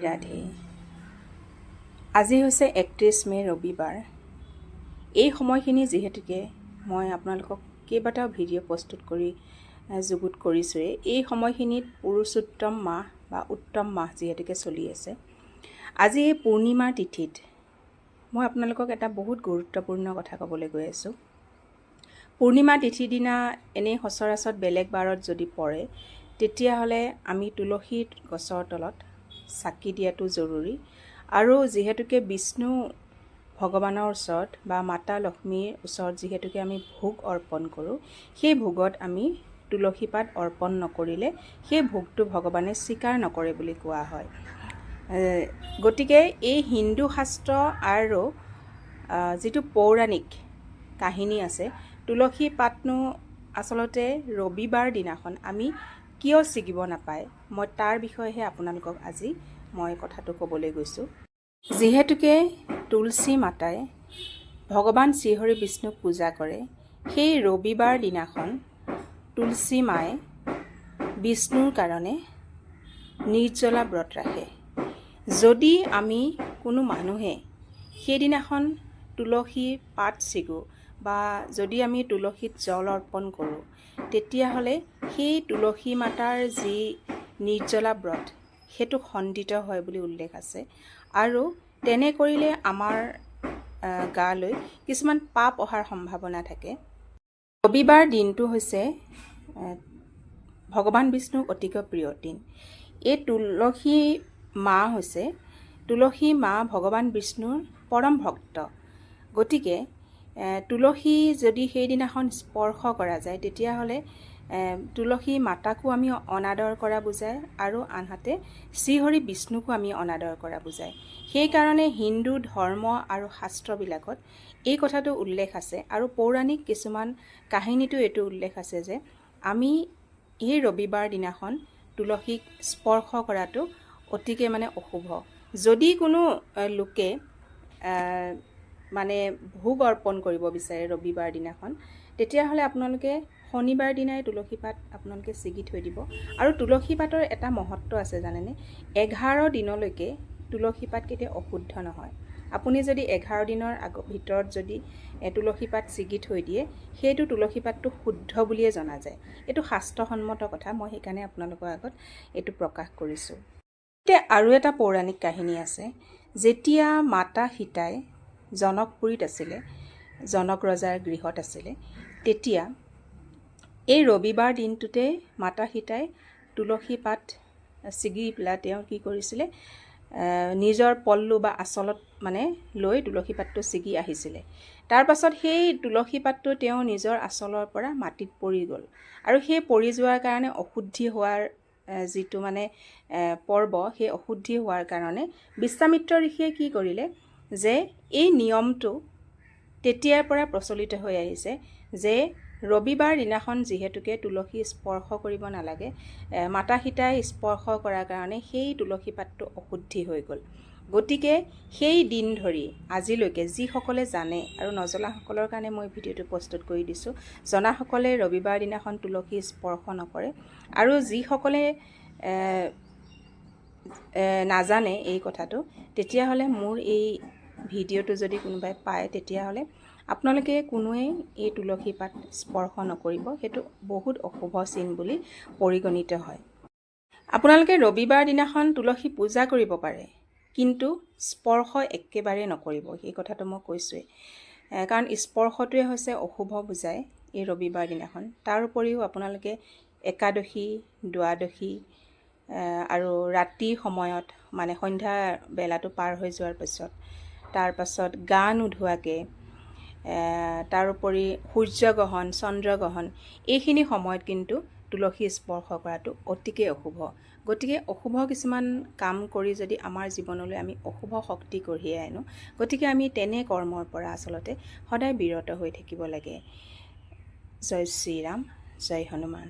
ৰাধে। আজি হৈছে 31 মে ৰবিবাৰ। এই সময়খিনি যিহেতুকে মই আপোনালোকক কেইবাটাও ভিডিঅ' প্ৰস্তুত কৰি যুগুত কৰিছোঁৱেই। এই সময়খিনিত পুৰুষোত্তম মাহ বা উত্তম মাহ যিহেতুকে চলি আছে। আজি এই পূৰ্ণিমাৰ তিথিত মই আপোনালোকক এটা বহুত গুৰুত্বপূৰ্ণ কথা ক'বলৈ গৈ আছোঁ। পূৰ্ণিমা তিথিৰ দিনা এনেই সচৰাচৰ বেলেগ বাৰত যদি পৰে, তেতিয়াহ'লে আমি তুলসী গছৰ তলত চাকি দিয়াটো জৰুৰী। আৰু যিহেতুকে বিষ্ণু ভগৱানৰ ওচৰত বা মাতা লক্ষ্মীৰ ওচৰত যিহেতুকে আমি ভোগ অৰ্পণ কৰোঁ, সেই ভোগত আমি তুলসী পাত অৰ্পণ নকৰিলে সেই ভোগটো ভগৱানে স্বীকাৰ নকৰে বুলি কোৱা হয়। গতিকে এই হিন্দু শাস্ত্ৰ আৰু যিটো পৌৰাণিক কাহিনী আছে, তুলসী পাতনো আচলতে ৰবিবাৰ দিনাখন আমি কিয় ছিগিব নাপায়, মই তাৰ বিষয়েহে আপোনালোকক আজি মই কথাটো ক'বলৈ গৈছোঁ। যিহেতুকে তুলসী মাতাই ভগৱান শ্ৰীহৰি বিষ্ণুক পূজা কৰে, সেই ৰবিবাৰ দিনাখন তুলসী মায়ে বিষ্ণুৰ কাৰণে নিৰ্জলা ব্ৰত ৰাখে। যদি আমি কোনো মানুহে সেইদিনাখন তুলসী পাত ছিগো বা যদি আমি তুলসীত জল অৰ্পণ কৰোঁ, তেতিয়াহ'লে সেই তুলসী মাতাৰ যি নিৰ্জলা ব্ৰত সেইটো খণ্ডিত হয় বুলি উল্লেখ আছে। আৰু তেনে কৰিলে আমাৰ গালৈ কিছুমান পাপ অহাৰ সম্ভাৱনা থাকে। ৰবিবাৰ দিনটো হৈছে ভগৱান বিষ্ণুৰ অতিকৈ প্ৰিয় দিন। এই তুলসী মা হৈছে তুলসী মা ভগৱান বিষ্ণুৰ পৰম ভক্ত। গতিকে তুলসী যদি সেইদিনাখন স্পৰ্শ কৰা যায়, তেতিয়াহ'লে তুলসী মাতাকো আমি অনাদৰ কৰা বুজায় আৰু আনহাতে শ্ৰীহৰি বিষ্ণুকো আমি অনাদৰ কৰা বুজায়। সেইকাৰণে হিন্দু ধৰ্ম আৰু শাস্ত্ৰবিলাকত এই কথাটো উল্লেখ আছে আৰু পৌৰাণিক কিছুমান কাহিনীতো এইটো উল্লেখ আছে যে আমি এই ৰবিবাৰ দিনাখন তুলসীক স্পৰ্শ কৰাটো অতিকে অশুভ। যদি কোনো লোকে ভোগ অৰ্পণ কৰিব বিচাৰে ৰবিবাৰ দিনাখন, তেতিয়াহ'লে আপোনালোকে শনিবাৰ দিনাই তুলসী পাত আপোনালোকে ছিগি থৈ দিব। আৰু তুলসী পাতৰ এটা মহত্ব আছে জানেনে? 11 দিনলৈকে তুলসী পাত কেতিয়া অশুদ্ধ নহয়। আপুনি যদি 11 দিনৰ ভিতৰত যদি তুলসী পাত ছিগি থৈ দিয়ে, সেইটো তুলসী পাতটো শুদ্ধ বুলিয়ে জনা যায়। এইটো শাস্ত্ৰসন্মত কথা, মই সেইকাৰণে আপোনালোকৰ আগত এইটো প্ৰকাশ কৰিছোঁ। এতিয়া আৰু এটা পৌৰাণিক কাহিনী আছে। যেতিয়া মাতা সীতাই জনকপুৰীত আছিলে, জনক ৰজাৰ গৃহত আছিলে, তেতিয়া এই ৰবিবাৰ দিনটোতে মাতা সীতাই তুলসী পাত ছিগি পেলাই তেওঁ কি কৰিছিলে, নিজৰ পল্লু বা আঁচলত লৈ তুলসী পাতটো ছিগি আহিছিলে। তাৰ পাছত সেই তুলসী পাতটো তেওঁ নিজৰ আঁচলৰ পৰা মাটিত পৰি গ'ল। আৰু সেই পৰি যোৱাৰ কাৰণে অশুদ্ধি হোৱাৰ যিটো পৰ্ব, সেই অশুদ্ধি হোৱাৰ কাৰণে বিশ্বামিত্ৰ ঋষিয়ে কি কৰিলে যে এই নিয়মটো তেতিয়াৰ পৰা প্ৰচলিত হৈ আহিছে যে ৰবিবাৰ দিনাখন যিহেতুকে তুলসী স্পৰ্শ কৰিব নালাগে, মাতা সীতাই স্পৰ্শ কৰাৰ কাৰণে সেই তুলসী পাতটো অশুদ্ধি হৈ গ'ল। গতিকে সেই দিন ধৰি আজিলৈকে যিসকলে জানে, আৰু নজনাসকলৰ কাৰণে মই ভিডিঅ'টো প্ৰস্তুত কৰি দিছোঁ, জনাসকলে ৰবিবাৰ দিনাখন তুলসী স্পৰ্শ নকৰে। আৰু যিসকলে নাজানে এই কথাটো, তেতিয়াহ'লে মোৰ এই ভিডিঅ'টো যদি কোনোবাই পায়, তেতিয়াহ'লে আপোনালোকে কোনোৱে এই তুলসী পাত স্পৰ্শ নকৰিব। সেইটো বহুত অশুভ চিন বুলি পৰিগণিত হয়। আপোনালোকে ৰবিবাৰ দিনাখন তুলসী পূজা কৰিব পাৰে, কিন্তু স্পৰ্শ একেবাৰে নকৰিব। সেই কথাটো মই কৈছোঁৱেই, কাৰণ স্পৰ্শটোৱে হৈছে অশুভ বুজায় এই ৰবিবাৰ দিনাখন। তাৰ উপৰিও আপোনালোকে একাদশী, দ্বাদশী আৰু ৰাতিৰ সময়ত সন্ধ্যা বেলাটো পাৰ হৈ যোৱাৰ পিছত, তাৰ পাছত গা নোধোৱাকৈ, তাৰোপৰি সূৰ্যগ্ৰহণ, চন্দ্ৰগ্ৰহণ, এইখিনি সময়ত কিন্তু তুলসী স্পৰ্শ কৰাটো অতিকৈ অশুভ। গতিকে অশুভ কিছুমান কাম কৰি যদি আমাৰ জীৱনলৈ আমি অশুভ শক্তি কঢ়িয়াই আনো, গতিকে আমি তেনে কৰ্মৰ পৰা আচলতে সদায় বিৰত হৈ থাকিব লাগে। জয় শ্ৰীৰাম, জয় হনুমান।